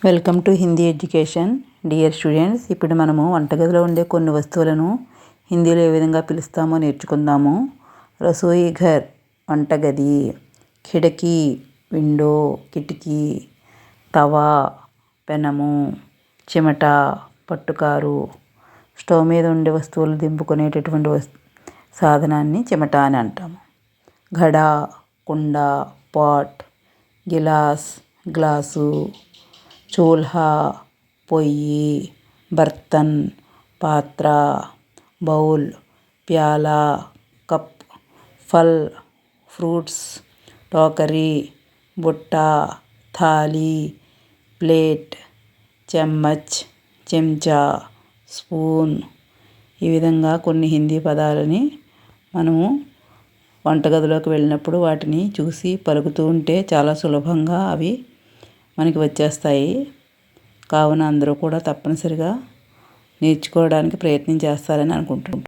Welcome to Hindi education dear students. ఇప్పుడు మనము వంటగదిలో ఉండే కొన్ని వస్తువులను హిందీలో ఏ విధంగా పిలుస్తామో నేర్చుకుందాము. రసోయి ఘర్ వంటగది, ఖిడకీ విండో కిటికీ, తవా పెనము, చిమట పట్టుకారు. స్టవ్ మీద ఉండే వస్తువులు దింపుకునేటటువంటి సాధనాన్ని చిమట అని అంటాము. ఘడా కుండ, పాట్, గిలాస్ గ్లాసు, చూల్హా పొయ్యి, బర్తన్ పాత్ర, బౌల్ ప్యాలా, కప్, ఫల్ ఫ్రూట్స్, టోకరీ బుట్ట, థాలి ప్లేట్, చెమ్మచ్ చెంచా, స్పూన్. ఈ విధంగా కొన్ని హిందీ పదాలని మనము వంటగదిలోకి వెళ్ళినప్పుడు వాటిని చూసి పలుకుతూ ఉంటే చాలా సులభంగా అవి మనకి వచ్చేస్తాయి. కావున అందరూ కూడా తప్పనిసరిగా నేర్చుకోవడానికి ప్రయత్నం చేస్తారని అనుకుంటున్నాను.